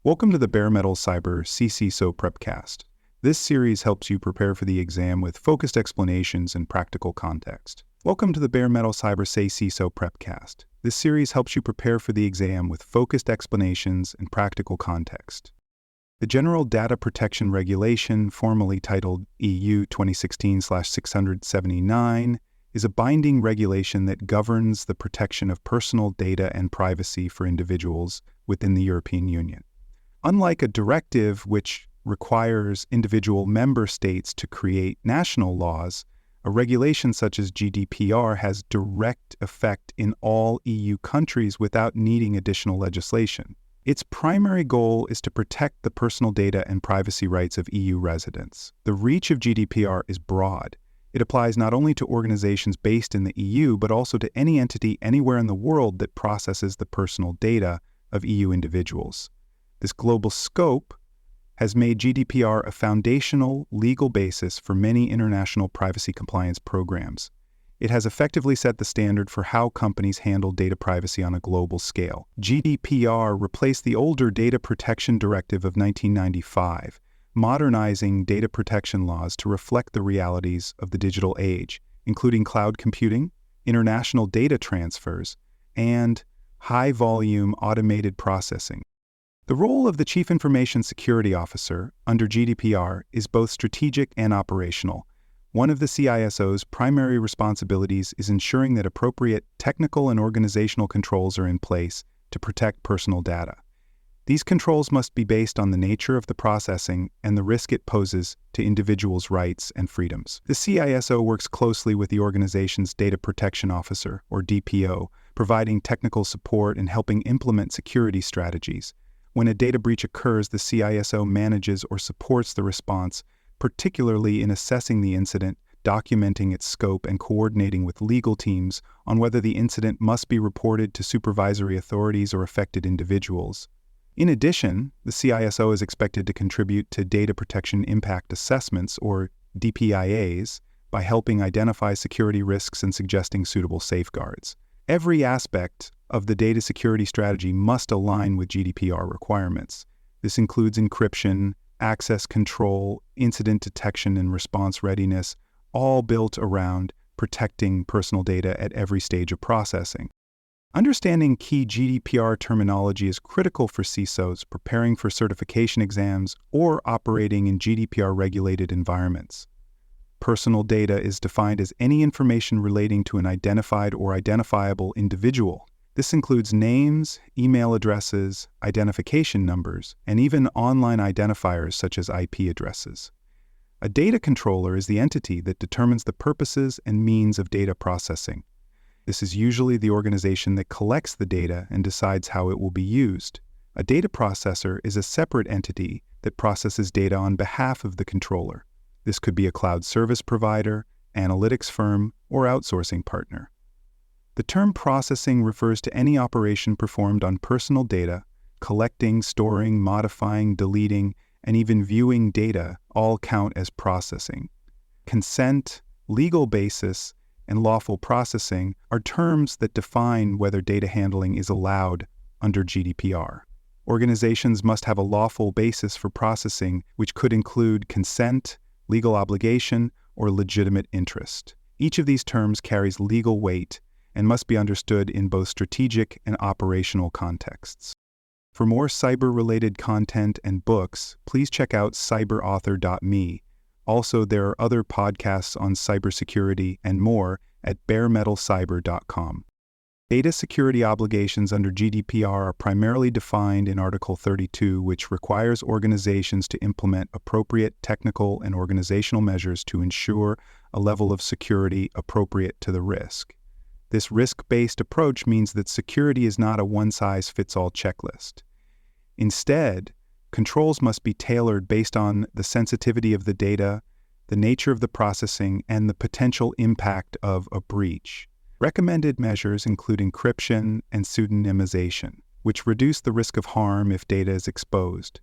Welcome to the Bare Metal Cyber CCISO Prepcast. This series helps you prepare for the exam with focused explanations and practical context. Welcome to the Bare Metal Cyber CCISO Prepcast. This series helps you prepare for the exam with focused explanations and practical context. The General Data Protection Regulation, formerly titled EU 2016/679, is a binding regulation that governs the protection of personal data and privacy for individuals within the European Union. Unlike a directive which requires individual member states to create national laws, a regulation such as GDPR has direct effect in all EU countries without needing additional legislation. Its primary goal is to protect the personal data and privacy rights of EU residents. The reach of GDPR is broad. It applies not only to organizations based in the EU, but also to any entity anywhere in the world that processes the personal data of EU individuals. This global scope has made GDPR a foundational legal basis for many international privacy compliance programs. It has effectively set the standard for how companies handle data privacy on a global scale. GDPR replaced the older Data Protection Directive of 1995, modernizing data protection laws to reflect the realities of the digital age, including cloud computing, international data transfers, and high-volume automated processing. The role of the Chief Information Security Officer under GDPR is both strategic and operational. One of the CISO's primary responsibilities is ensuring that appropriate technical and organizational controls are in place to protect personal data. These controls must be based on the nature of the processing and the risk it poses to individuals' rights and freedoms. The CISO works closely with the organization's Data Protection Officer, or DPO, providing technical support and helping implement security strategies. When a data breach occurs, the CISO manages or supports the response, particularly in assessing the incident, documenting its scope, and coordinating with legal teams on whether the incident must be reported to supervisory authorities or affected individuals. In addition, the CISO is expected to contribute to data protection impact assessments, or DPIAs, by helping identify security risks and suggesting suitable safeguards. Every aspect of the data security strategy must align with GDPR requirements. This includes encryption, access control, incident detection and response readiness, all built around protecting personal data at every stage of processing. Understanding key GDPR terminology is critical for CISOs preparing for certification exams or operating in GDPR-regulated environments. Personal data is defined as any information relating to an identified or identifiable individual. This includes names, email addresses, identification numbers, and even online identifiers such as IP addresses. A data controller is the entity that determines the purposes and means of data processing. This is usually the organization that collects the data and decides how it will be used. A data processor is a separate entity that processes data on behalf of the controller. This could be a cloud service provider, analytics firm, or outsourcing partner. The term processing refers to any operation performed on personal data. Collecting, storing, modifying, deleting, and even viewing data all count as processing. Consent, legal basis, and lawful processing are terms that define whether data handling is allowed under GDPR. Organizations must have a lawful basis for processing, which could include consent, legal obligation, or legitimate interest. Each of these terms carries legal weight and must be understood in both strategic and operational contexts. For more cyber-related content and books, please check out cyberauthor.me. Also, there are other podcasts on cybersecurity and more at baremetalcyber.com. Data security obligations under GDPR are primarily defined in Article 32, which requires organizations to implement appropriate technical and organizational measures to ensure a level of security appropriate to the risk. This risk-based approach means that security is not a one-size-fits-all checklist. Instead, controls must be tailored based on the sensitivity of the data, the nature of the processing, and the potential impact of a breach. Recommended measures include encryption and pseudonymization, which reduce the risk of harm if data is exposed.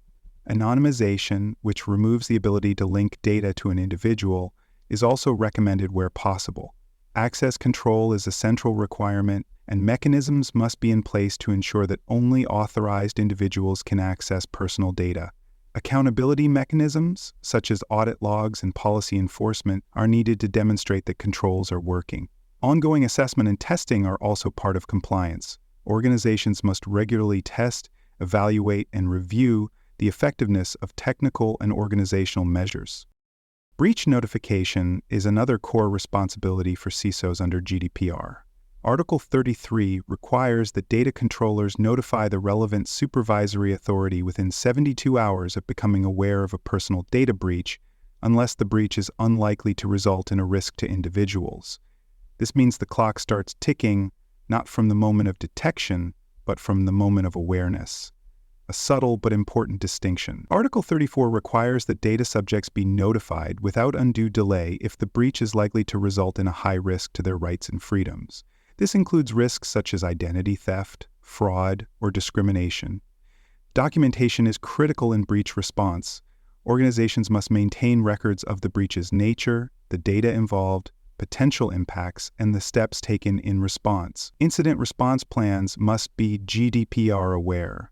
Anonymization, which removes the ability to link data to an individual, is also recommended where possible. Access control is a central requirement, and mechanisms must be in place to ensure that only authorized individuals can access personal data. Accountability mechanisms, such as audit logs and policy enforcement, are needed to demonstrate that controls are working. Ongoing assessment and testing are also part of compliance. Organizations must regularly test, evaluate, and review the effectiveness of technical and organizational measures. Breach notification is another core responsibility for CISOs under GDPR. Article 33 requires that data controllers notify the relevant supervisory authority within 72 hours of becoming aware of a personal data breach, unless the breach is unlikely to result in a risk to individuals. This means the clock starts ticking not from the moment of detection, but from the moment of awareness. A subtle but important distinction. Article 34 requires that data subjects be notified without undue delay if the breach is likely to result in a high risk to their rights and freedoms. This includes risks such as identity theft, fraud, or discrimination. Documentation is critical in breach response. Organizations must maintain records of the breach's nature, the data involved, potential impacts, and the steps taken in response. Incident response plans must be GDPR aware,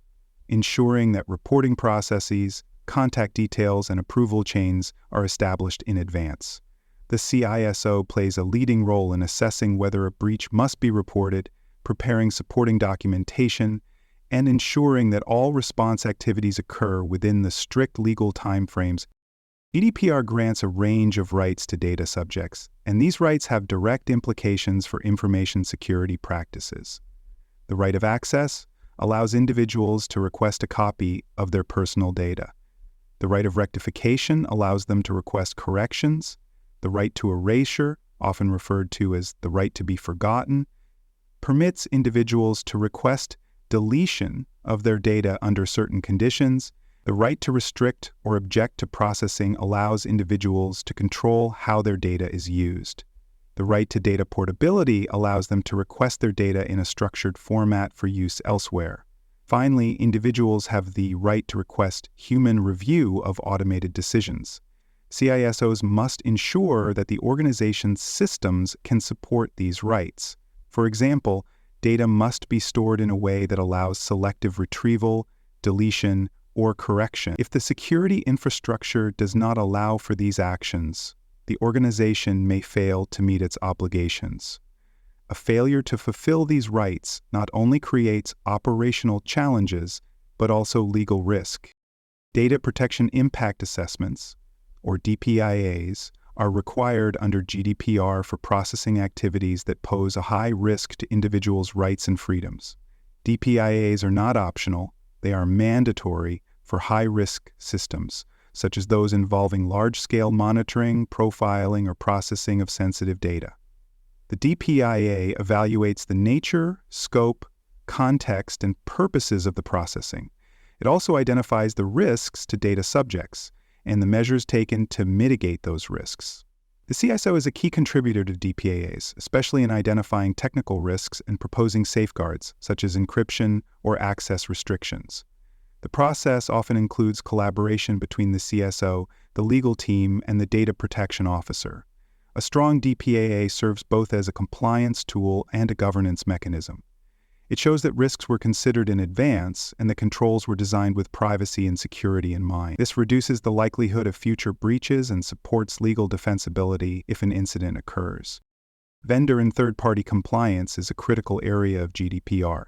ensuring that reporting processes, contact details, and approval chains are established in advance. The CISO plays a leading role in assessing whether a breach must be reported, preparing supporting documentation, and ensuring that all response activities occur within the strict legal timeframes. GDPR grants a range of rights to data subjects, and these rights have direct implications for information security practices. The right of access allows individuals to request a copy of their personal data. The right of rectification allows them to request corrections. The right to erasure, often referred to as the right to be forgotten, permits individuals to request deletion of their data under certain conditions. The right to restrict or object to processing allows individuals to control how their data is used. The right to data portability allows them to request their data in a structured format for use elsewhere. Finally, individuals have the right to request human review of automated decisions. CISOs must ensure that the organization's systems can support these rights. For example, data must be stored in a way that allows selective retrieval, deletion, or correction. If the security infrastructure does not allow for these actions, the organization may fail to meet its obligations. A failure to fulfill these rights not only creates operational challenges, but also legal risk. Data protection impact assessments, or DPIAs, are required under GDPR for processing activities that pose a high risk to individuals' rights and freedoms. DPIAs are not optional, they are mandatory for high-risk systems, such as those involving large-scale monitoring, profiling, or processing of sensitive data. The DPIA evaluates the nature, scope, context, and purposes of the processing. It also identifies the risks to data subjects and the measures taken to mitigate those risks. The CISO is a key contributor to DPIAs, especially in identifying technical risks and proposing safeguards, such as encryption or access restrictions. The process often includes collaboration between the CISO, the legal team, and the data protection officer. A strong DPIA serves both as a compliance tool and a governance mechanism. It shows that risks were considered in advance and the controls were designed with privacy and security in mind. This reduces the likelihood of future breaches and supports legal defensibility if an incident occurs. Vendor and third-party compliance is a critical area of GDPR.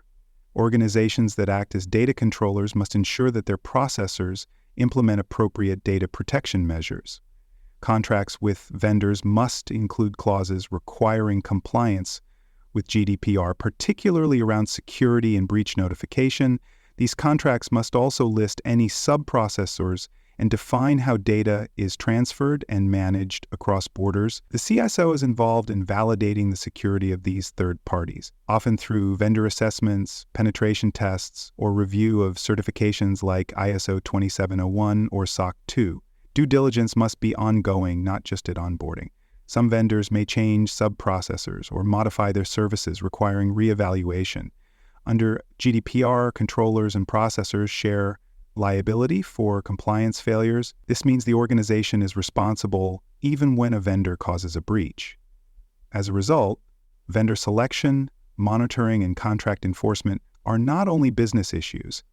Organizations that act as data controllers must ensure that their processors implement appropriate data protection measures. Contracts with vendors must include clauses requiring compliance with GDPR, particularly around security and breach notification. These contracts must also list any sub-processors and define how data is transferred and managed across borders. The CISO is involved in validating the security of these third parties, often through vendor assessments, penetration tests, or review of certifications like ISO 27001 or SOC 2. Due diligence must be ongoing, not just at onboarding. Some vendors may change sub-processors or modify their services, requiring reevaluation. Under GDPR, controllers and processors share liability for compliance failures. This means the organization is responsible even when a vendor causes a breach. As a result, vendor selection, monitoring, and contract enforcement are not only business issues,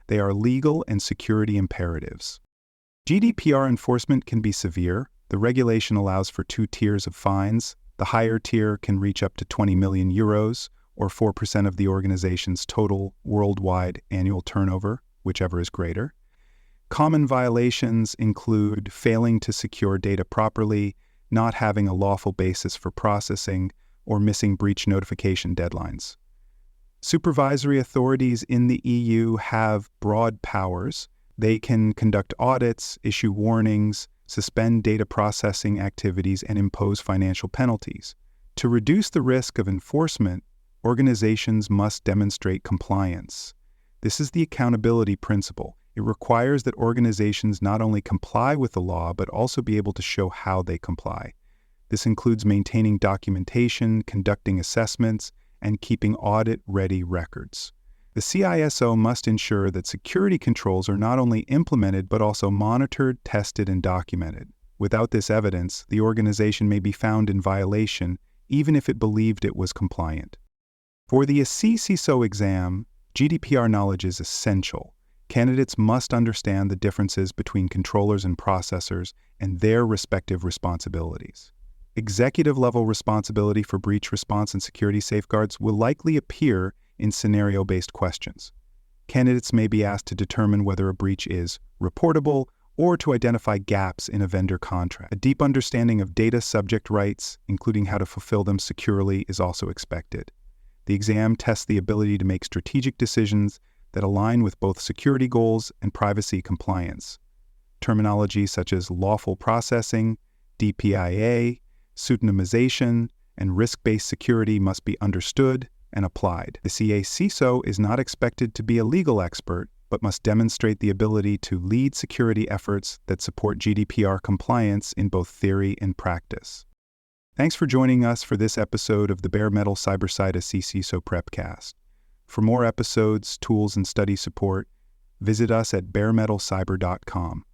they are legal and security imperatives. GDPR enforcement can be severe. The regulation allows for 2 tiers of fines. The higher tier can reach up to 20 million euros, or 4% of the organization's total worldwide annual turnover, whichever is greater. Common violations include failing to secure data properly, not having a lawful basis for processing, or missing breach notification deadlines. Supervisory authorities in the EU have broad powers. They can conduct audits, issue warnings, suspend data processing activities, and impose financial penalties. To reduce the risk of enforcement, organizations must demonstrate compliance. This is the accountability principle. It requires that organizations not only comply with the law, but also be able to show how they comply. This includes maintaining documentation, conducting assessments, and keeping audit-ready records. The CISO must ensure that security controls are not only implemented, but also monitored, tested, and documented. Without this evidence, the organization may be found in violation, even if it believed it was compliant. For the CCISO exam, GDPR knowledge is essential. Candidates must understand the differences between controllers and processors and their respective responsibilities. Executive-level responsibility for breach response and security safeguards will likely appear in scenario-based questions. Candidates may be asked to determine whether a breach is reportable or to identify gaps in a vendor contract. A deep understanding of data subject rights, including how to fulfill them securely, is also expected. The exam tests the ability to make strategic decisions that align with both security goals and privacy compliance. Terminology such as lawful processing, DPIA, pseudonymization, and risk-based security must be understood and applied. The CISO is not expected to be a legal expert, but must demonstrate the ability to lead security efforts that support GDPR compliance in both theory and practice. Thanks for joining us for this episode of the Bare Metal CyberSide CCISO Prepcast. For more episodes, tools, and study support, visit us at baremetalcyber.com.